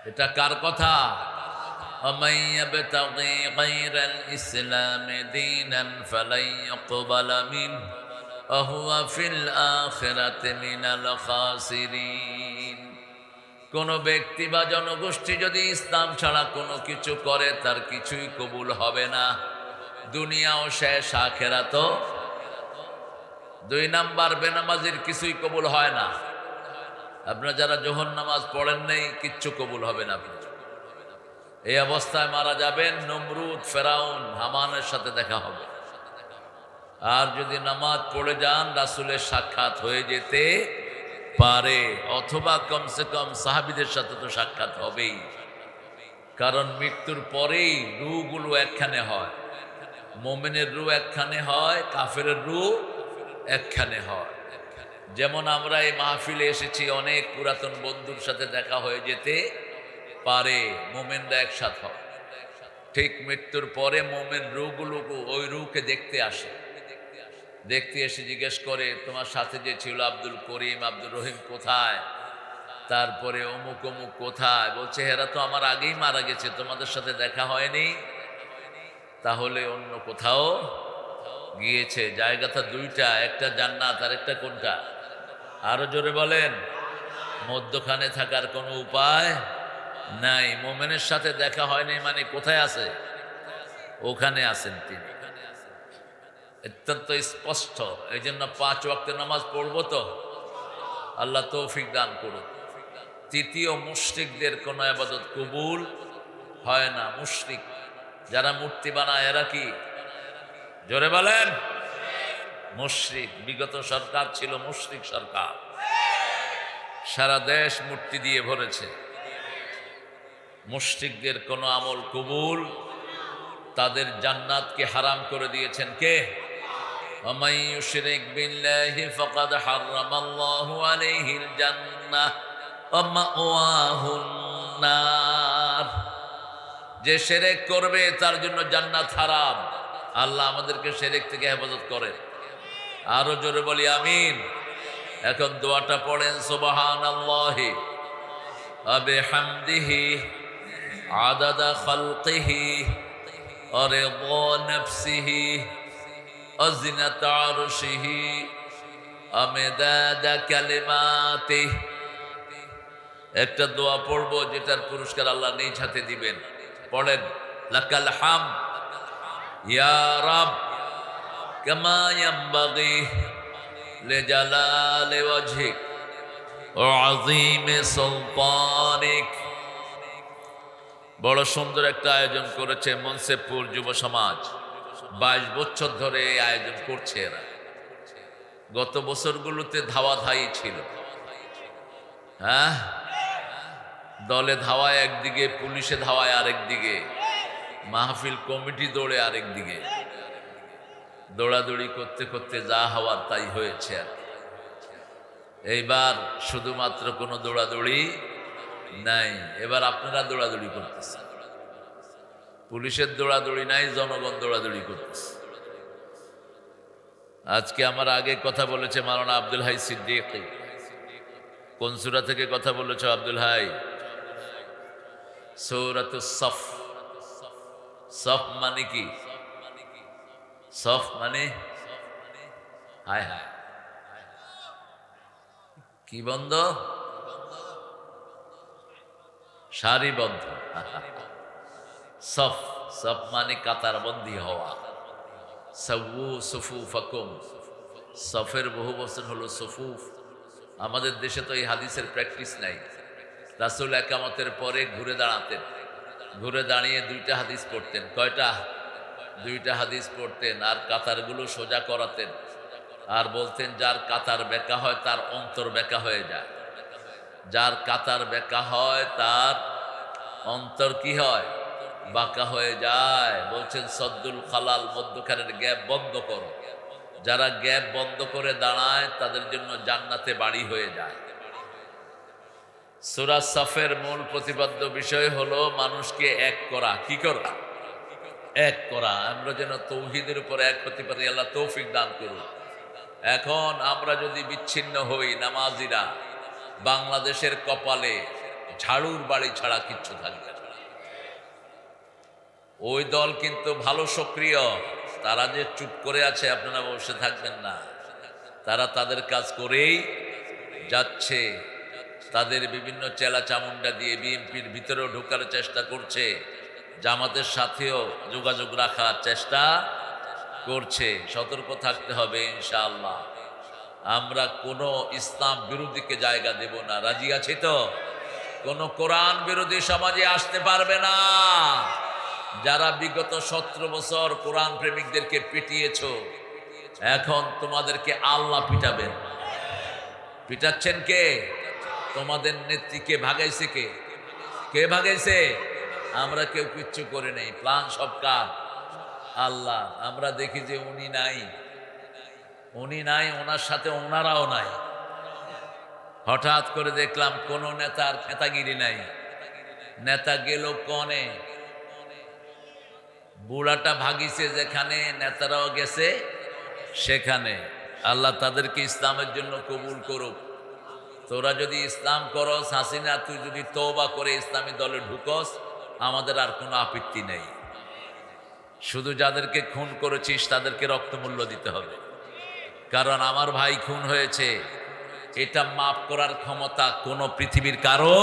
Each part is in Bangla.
এটা কার কথা? ومن يبتغي غير الإسلام دينا فلن يقبل منه وهو في الآخرة من الخاسرين। কোন ব্যক্তি বা জনগোষ্ঠী যদি ইসলাম ছাড়া কোনো কিছু করে তার কিছুই কবুল হবে না, দুনিয়াও শেষ আখিরাতও। 2 নাম্বার, বেনামাজির কিছুই কবুল হয় না। আপনারা যারা জোহর নামাজ পড়েন নাই, কিচ্ছু কবুল হবে না। এই অবস্থায় মারা যাবেন, নমরুদ, ফেরাউন, হামানের সাথে দেখা হবে। আর যদি নামাজ পড়ে যান, রাসূলের সাক্ষাৎ হয়ে যেতে পারে, অথবা কমসে কম সাহাবীদের সাথে তো সাক্ষাৎ হবেই। কারণ মৃত্যুর পরেই রূহগুলো একখানে হয়। মুমিনের রূহ একখানে হয়, কাফেরের রূহ একখানে হয়। যেমন আমরা এই মাহফিলে এসেছি, অনেক পুরাতন বন্ধুর সাথে দেখা হয়ে যেতে পারে, মুমিনরা একসাথে হয়। ঠিক মৃত্যুর পরে মুমিন রূহগুলো ওই রূহকে দেখতে আসে। দেখতে এসে জিজ্ঞেস করে, তোমার সাথে যে ছিল আব্দুল করিম, আব্দুল রহিম কোথায়? তারপরে অমুক অমুক কোথায়? বলছে এরা তো আমার আগেই মারা গেছে, তোমাদের সাথে দেখা হয়নি। তাহলে অন্য কোথাও গিয়েছে। জায়গাটা 2টা, একটা জান্নাত আর একটা কোনটা? আরো জোরে বলেন। মধ্যখানে থাকার কোনো উপায় নাই। মোমেনের সাথে দেখা হয়নি মানে কোথায় আছে? ওখানে আছেন তিনি, অত্যন্ত স্পষ্ট। এই জন্য 5 ওয়াক্ত নামাজ পড়বো তো, আল্লাহ তৌফিক দান করুন। 3য়, মুশরিকদের কোনো ইবাদত কবুল হয় না। মুশরিক যারা মূর্তি বানায়, এরা কি? জোরে বলেন। মুশরিক। বিগত সরকার ছিল মুশরিক সরকার, সারা দেশ মূর্তি দিয়ে ভরেছে। মুশরিকদের কোনো আমল কবুল, তাদের জান্নাতকে হারাম করে দিয়েছেন কে? ওয়ামান ইউশরিক বিল্লাহি ফাকাদ হারামাল্লাহু আলাইহিল জান্নাহ ওয়া মাওয়াহুন নার। যে শিরক করবে তার জন্য জান্নাত হারাম। আল্লাহ আমাদেরকে শিরক থেকে হেফাজত করেন। আরো জোরে বলি আমিন। এখন দোয়াটা পড়েন, সুবহানাল্লাহি ওয়া বিহামদিহি আদাদা খালকিহি ওয়া রিদা নাফসিহি ওয়া জিনাতা আরশিহি ওয়া মিদাদা কালিমাতিহি। একটা দোয়া পড়বো যেটার পুরস্কার আল্লাহ নিজ হাতে দিবেন। পড়েন, লাকাল হামদ ইয়া রাব কামা ইয়ানবাগি লিজালালি ওয়াজহিক ওয়া আযীমি সুলতানিক। বড় সুন্দর একটা আয়োজন করেছে মনসেপুর যুব সমাজ। 22 বছর ধরে এই আয়োজন করছে এরা। গত বছরগুলোতে ধাওয়াধাই ছিল। হ্যাঁ, দলে ধাওয়ায় একদিকে, পুলিশে ধাওয়ায় আরেক দিকে, মাহফিল কমিটি দৌড়ে আরেক দিকে। দৌড়াদৌড়ি করতে করতে যা হওয়ার তাই হয়েছে। আর এইবার শুধুমাত্র কোনো দৌড়াদৌড়ি নাই, এবার আপনারা দৌড়াদৌড়ি করতেছেন। পুলিশের দৌড়াদৌড়ি নাই, জনগণ দৌড়াদৌড়ি করতেছে। আজকে আমার আগে কথা বলেছে মাওলানা আব্দুল হাই সিদ্দিকী। কোন সূরা থেকে কথা বলেছ আব্দুল হাই? সূরাতুস সফ। সফ মানে কি? সফ মানে হায় হায়, কি বন্ধ? সারিবদ্ধ। সফ, সফ মানে কাতারবন্দি হওয়া। সাওয়ু সুফুফাকুম। সফের বহু বচন হলো সুফুফ। আমাদের দেশে তো এই হাদিসের প্র্যাকটিস নাই। রাসূল একামতের পরে ঘুরে দাঁড়াতেন, ঘুরে দাঁড়িয়ে 2টা হাদিস পড়তেন। কয়টা? 2টা হাদিস পড়তেন, আর কাতারগুলো সোজা করাতেন। আর বলতেন, যার কাতার বেঁকা হয় তার অন্তর বেঁকা হয়ে যায়। যার কাতার বেঁকা হয় তার অন্তর কি হয়? বাঁকা হয়ে যায়। বলছেন সদ্দুল খালাল, মধ্যখানের গ্যাপ বন্ধ করো। যারা গ্যাপ বন্ধ করে দাঁড়ায় তাদের জন্য জান্নাতে বাড়ি হয়ে যায়। সূরা সফের মূল প্রতিপাদ্য বিষয় হলো মানুষকে এক করা। কি করা? এক করা। আমরা যেন তৌহিদের উপর এক হতে পারি, আল্লাহ তৌফিক দান করুন। এখন আমরা যদি বিচ্ছিন্ন হই, নামাজিরা বাংলাদেশের কপালে ঝাড়ুর বাড়ি ছাড়া কিচ্ছু থাকবে না। ওই দল কিন্তু ভালো সক্রিয়, তারা যে চুপ করে আছে আপনারা বসে থাকবেন না, তারা তাদের কাজ করেই যাচ্ছে। তাদের বিভিন্ন চেলা চামুন্ডা দিয়ে বিএনপির ভিতরেও ঢোকার চেষ্টা করছে, জামাতের সাথেও যোগাযোগ রাখার চেষ্টা করছে। সতর্ক থাকতে হবে ইনশাআল্লাহ। আমরা কোনো ইসলাম বিরোধীকে জায়গা দেব না, রাজি আছি তো? কোনো কোরআন বিরোধী সমাজে আসতে পারবে না। যারা বিগত 17 বছর কোরআন প্রেমিকদেরকে পিটিয়েছ, এখন তোমাদেরকে আল্লাহ পিটাবেন। পিটাচ্ছেন কে? তোমাদের নেত্রীকে ভাগাইছে কে? কে ভাগাইছে? আমরা কেউ কিচ্ছু করে নেই, প্ল্যান সব কার? আল্লাহ। আমরা দেখি যে উনি নাই, উনি নাই, ওনার সাথে ওনারাও নাই। হঠাৎ করে দেখলাম কোন নেতার খেতাগিরি নাই, নেতা গেল কনে। বুড়াটা ভাগিছে যেখানে, নেতারাও গেছে সেখানে। আল্লাহ তাদেরকে ইসলামের জন্য কবুল করুক। তোরা যদি ইসলাম করস, হাসিনা তুই যদি তওবা করে ইসলামী দলে ঢুকস, আমাদের আর কোনো আপত্তি নেই। শুধু যাদেরকে খুন করেছিস তাদেরকে রক্তমূল্য দিতে হবে, কারণ আমার ভাই খুন হয়েছে, এটা মাফ করার ক্ষমতা কোনো পৃথিবীর কারো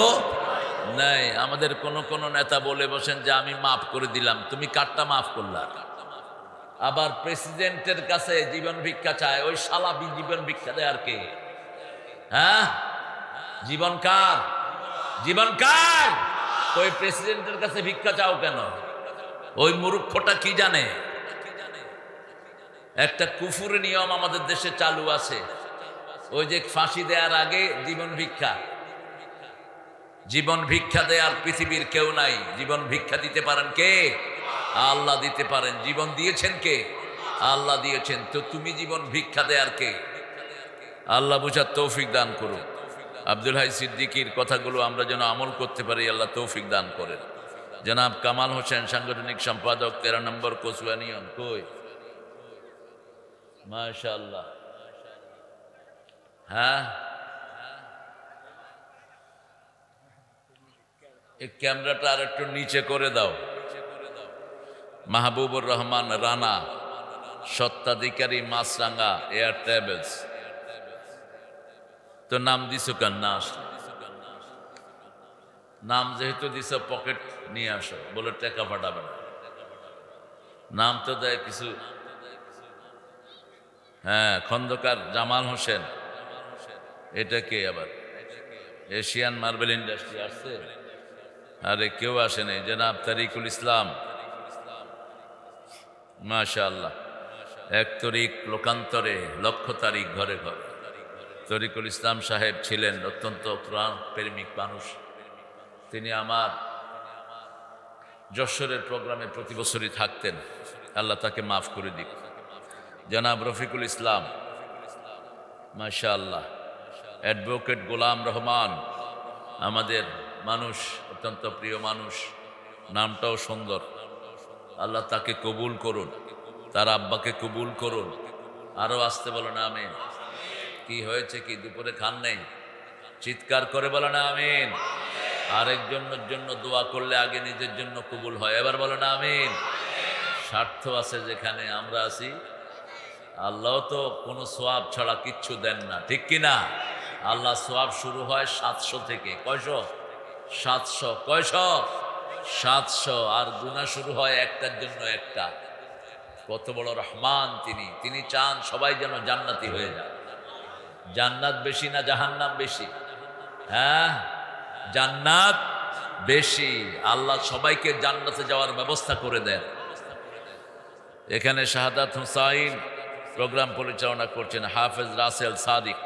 নাই। আমাদের কোন নেতা বলে বসেন যে আমি মাফ করে দিলাম, তুমি কারটা মাফ করলা? আবার প্রেসিডেন্টের কাছে জীবন ভিক্ষা চায়, ওই শালা জীবন ভিক্ষা দেয় আর কে? হ্যাঁ, জীবন কার? জীবন কার? ওই প্রেসিডেন্টের কাছে ভিক্ষা চাও কেন? ওই মূর্খটা কি জানে? একটা কুফুরি নিয়ম আমাদের দেশে চালু আছে, ওই যে ফাঁসি দেওয়ার আগে জীবন ভিক্ষা। জীবন ভিক্ষা দেয়ার পৃথিবীর কেউ নাই। জীবন ভিক্ষা দিতে পারেন কে? আল্লাহ দিতে পারেন। জীবন দিয়েছেন কে? আল্লাহ দিয়েছেন। তো তুমি জীবন ভিক্ষা দেয়ার কে? আল্লাহ বুঝার তৌফিক দান করুন। আব্দুল হাই সিদ্দিকীর কথাগুলো আমরা যেন আমল করতে পারি, আল্লাহ তৌফিক দান করেন। জনাব কামাল হোসেন, সাংগঠনিক সম্পাদক 13 নম্বর কচুয়া ইউনিয়ন। কই? মাশাআল্লাহ। হ্যাঁ, এই ক্যামেরাটা আর একটু নিচে করে দাও। মাহবুবুর রহমান রানা, স্বত্বাধিকারী, মাছরাঙ্গা এয়ার ট্রাভেলস। তো নাম দিছো কেন? না আসলে নাম যেহেতু দিছো, পকেট নিয়ে আসো, বলে টাকা পাঠাবে না। নাম তো দেয় কিছু। হ্যাঁ, খন্দকার জামাল হোসেন। এটা কে আবার? এশিয়ান মার্বেল ইন্ডাস্ট্রি আসছে? আরে কেউ আসে নাই। জনাব তারিকুল ইসলাম, মাশাআল্লাহ। এক তরিক লোকান্তরে লক্ষ তারিখ ঘরে ঘরে। তরিকুল ইসলাম সাহেব ছিলেন অত্যন্ত কোরআন প্রেমিক মানুষ। তিনি আমার যশোরের প্রোগ্রামে প্রতি বছরই থাকতেন, আল্লাহ তাকে মাফ করে দিক। জনাব রফিকুল ইসলাম, মাশাআল্লাহ। অ্যাডভোকেট গোলাম রহমান, আমাদের মানুষ, অত্যন্ত প্রিয় মানুষ, নামটাও সুন্দর। আল্লাহ তাকে কবুল করুন, তার আব্বাকে কবুল করুন। আরো আসতে বলো না আমিন। কি হয়েছে কি? দুপুরে খান নেই? চিৎকার করে বলো না আমিন। আরেকজনের জন্য দোয়া করলে আগে নিজের জন্য কবুল হয়। এবার বলো না আমিন। স্বার্থ আছে যেখানে আমরা আছি, আল্লাহ তো কোনো সোয়াব ছাড়া কিচ্ছু দেন না, ঠিক কিনা? আল্লাহ সোয়াব শুরু হয় 700 থেকে। কয়শো? 700। কয়শো? 700। আর গুনাহ শুরু হয় একটার জন্য একটা। কত বড় রহমান তিনি! তিনি চান সবাই যেন জান্নাতি হয়ে যায়। জান্নাত বেশি না জাহান্নাম বেশি? হ্যাঁ, জান্নাত বেশি। আল্লাহ সবাইকে জান্নাতে যাওয়ার ব্যবস্থা করে দেন। এখানে শাহাদাত হুসাইন প্রোগ্রাম পরিচালনা করছেন হাফেজ রাসেল সাদিক।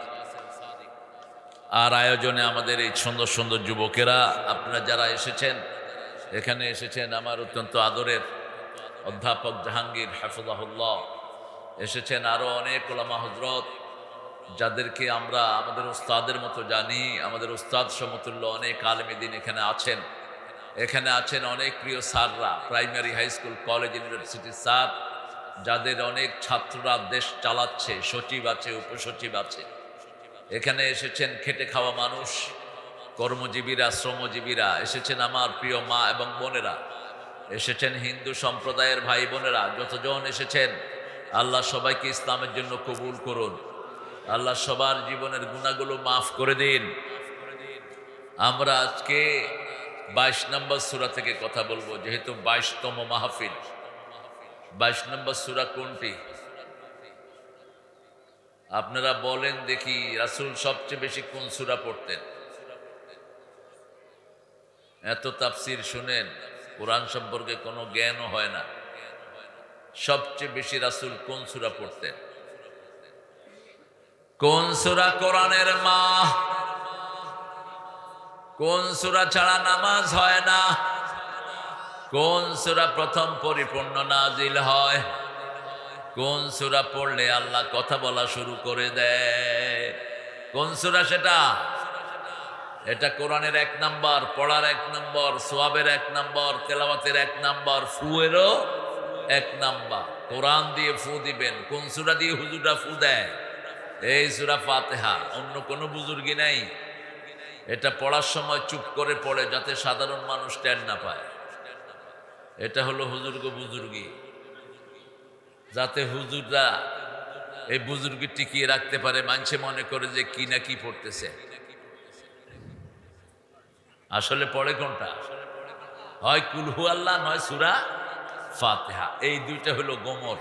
আর আয়োজনে আমাদের এই সুন্দর সুন্দর যুবকেরা, আপনারা যারা এসেছেন, এখানে এসেছেন আমার অত্যন্ত আদরের অধ্যাপক জাহাঙ্গীর হাফিজাহুল্লাহ, এসেছেন আরো অনেক ওলামা হযরত, যাদেরকে আমরা আমাদের উস্তাদের মতো জানি। আমাদের উস্তাদ সমতুল্য অনেক আলেমী দ্বীন এখানে আছেন। এখানে আছেন অনেক প্রিয় স্যাররা, প্রাইমারি, হাই স্কুল, কলেজ, ইউনিভার্সিটির স্যার, যাদের অনেক ছাত্ররা দেশ চালাচ্ছে, সচিব আছে, উপসচিব আছে। এখানে এসেছেন খেটে খাওয়া মানুষ, কর্মজীবীরা, শ্রমজীবীরা এসেছেন, আমার প্রিয় মা এবং বোনেরা এসেছেন, হিন্দু সম্প্রদায়ের ভাই বোনেরা যতজন এসেছেন, আল্লাহ সবাইকে ইসলামের জন্য কবুল করুন। আল্লাহ সবার জীবনের গুনাহগুলো মাফ করে দিন। আমরা আজকে 22 নম্বর সূরা থেকে কথা বলবো, যেহেতু 22তম মাহফিল। 22 নম্বর সূরা কোনটি? আপনারা বলেন দেখি, রাসূল সবচেয়ে বেশি কোন সূরা পড়তেন? এত তাফসীর শুনেন, কোরআন সম্পর্কে কোনো জ্ঞানও হয় না। সবচেয়ে বেশি রাসূল কোন সূরা পড়তেন? কোন সূরা কোরআনের মা? কোন সূরা ছাড়া নামাজ হয় না? কোন সূরা প্রথম পরিপূর্ণ নাজিল হয়? কোন সূরা পড়লে আল্লাহ কথা বলা শুরু করে দেয়? কোন সূরা সেটা? এটা কোরআনের 1 নম্বর, পড়ার 1 নম্বর, সওয়াবের 1 নম্বর, তেলাওয়াতের 1 নম্বর, ফুয়েরও 1 নম্বর। কোরআন দিয়ে ফু দিবেন। কোন সূরা দিয়ে হুজুররা ফু দেয়? এই সূরা ফাতিহা। অন্য কোনো বুজুর্গি নাই। এটা পড়ার সময় চুপ করে পড়ে, যাতে সাধারণ মানুষ টের না পায়। এটা হলো বুজুর্গি, যাতে হুজুররা এই বুজুর্গি টিকিয়ে রাখতে পারে। মানুষে মনে করে যে কি না কি পড়তেছে, আসলে পড়ে কোনটা? হয় কুল হু আল্লাহ, নয় সূরা ফাতিহা। এই দুইটা হলো গোমর।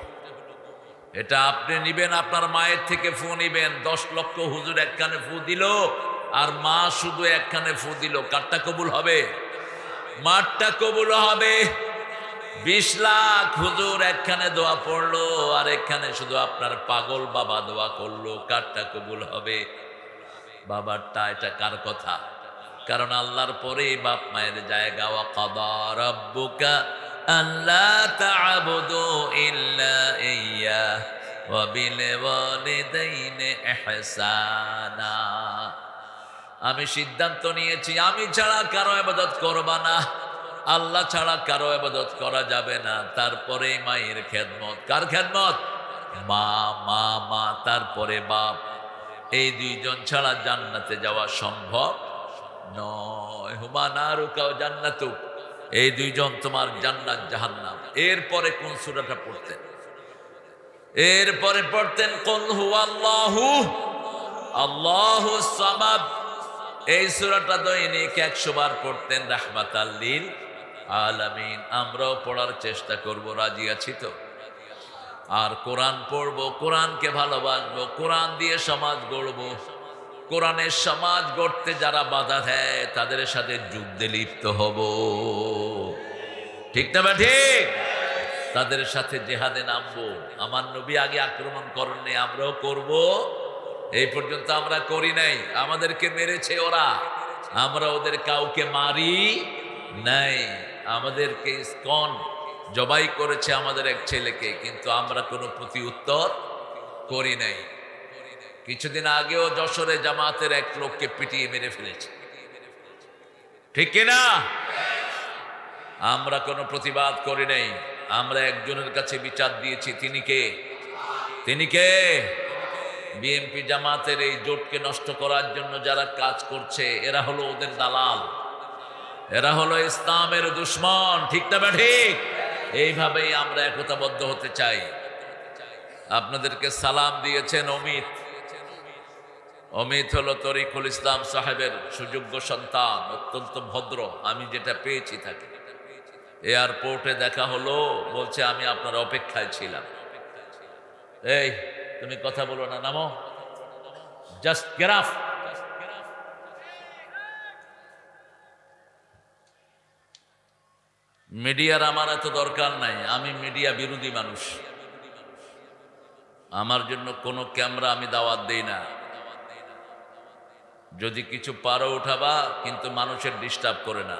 এটা আপনি নিবেন, আপনার মায়ের থেকে ফু নিবেন। 10 লক্ষ হুজুর এক কানে ফু দিল, আর মা শুধু এক কানে ফু দিল, কারটা কবুল হবে? মারটা কবুল হবে। 20 লাখ হুজুর একখানে দোয়া পড়লো, আর একখানে শুধু আপনার পাগল বাবা দোয়া করলো, কারটা কবুল হবে? বাবারটা। এটা কার কথা? কারণ আল্লাহর পরে বাপ মায়ের জায়গা। ওয়া কাদা রাব্বুকা আল্লা তা'বুদু ইল্লা ইয়্যা ওয়া বিল ওয়ালিদাইনি ইহসানা। আমি সিদ্ধান্ত নিয়েছি, আমি ছাড়া কারো ইবাদত করবা না, আল্লাহ ছাড়া কারো ইবাদত করা যাবে না। তারপরে মায়ের খেদমত। কার খেদমত? মা, মা, মা, তারপরে বাপ। এই দুইজন ছাড়া জান্নাতে যাওয়া সম্ভব নয়। হুমা নারুকা ওয়া জান্নাতুক। এই দুইজন তোমার জান্নাত জাহান্নাম। এরপরে কোন সূরাটা পড়তেন? এরপরে পড়তেন কুল হুয়াল্লাহু আল্লাহুস সামাদ। এই সূরাটা দৈনিক 100 বার পড়তেন, রাহমাতাল লিল আলামিন। আমরাও পড়ার চেষ্টা করব, রাজি আছি তো? আর কোরআন পড়ব, কোরআনকে ভালোবাসবো, কোরআন দিয়ে সমাজ গড়ব। কোরআনের সমাজ গড়তে যারা বাধা দেয়, তাদের সাথে যুদ্ধে লিপ্ত হব। ঠিক না বা ঠিক? তাদের সাথে জেহাদে নামবো। আমার নবী আগে আক্রমণ করেননি, আমরাও করব। এই পর্যন্ত আমরা করি নাই। আমাদেরকে মেরেছে ওরা, আমরা ওদের কাউকে মারি নাই। আমাদেরকে ইসকন জবাই করেছে আমাদের এক ছেলেকে, কিন্তু আমরা কোনো প্রতি উত্তর করি নাই। কিছুদিন আগেও যশোরে জামাতের এক লোককে পিটিয়ে মেরে ফেলেছে, ঠিক কিনা? আমরা কোনো প্রতিবাদ করি নাই। আমরা একজনের কাছে বিচার দিয়েছি। তিনি কে? তিনি কে? বিএনপি জামাতের এই জোটকে নষ্ট করার জন্য যারা কাজ করছে, এরা হলো ওদের দালাল, এরা হলো ইসলামের দুশমন। ঠিক না ঠিক? এইভাবেই আমরা একতাবদ্ধ হতে চাই। আপনাদেরকে সালাম দিয়েছেন অমিত। অমিত হলো তরিকুল ইসলাম সাহেবের সুযোগ্য সন্তান, অত্যন্ত ভদ্র। আমি যেটা পেয়েছি তাকে এয়ারপোর্টে দেখা হলো, বলছে আমি আপনার অপেক্ষায় ছিলাম। এই তুমি কথা বলো না, নামো, জাস্ট গেট অফ। মিডিয়ার আমার এত দরকার নাই। আমি মিডিয়া বিরোধী মানুষ। আমার জন্য কোনো ক্যামেরা আমি দাওয়াত দেই না। যদি কিছু পারো উঠাবা, কিন্তু মানুষের ডিস্টার্ব করে না।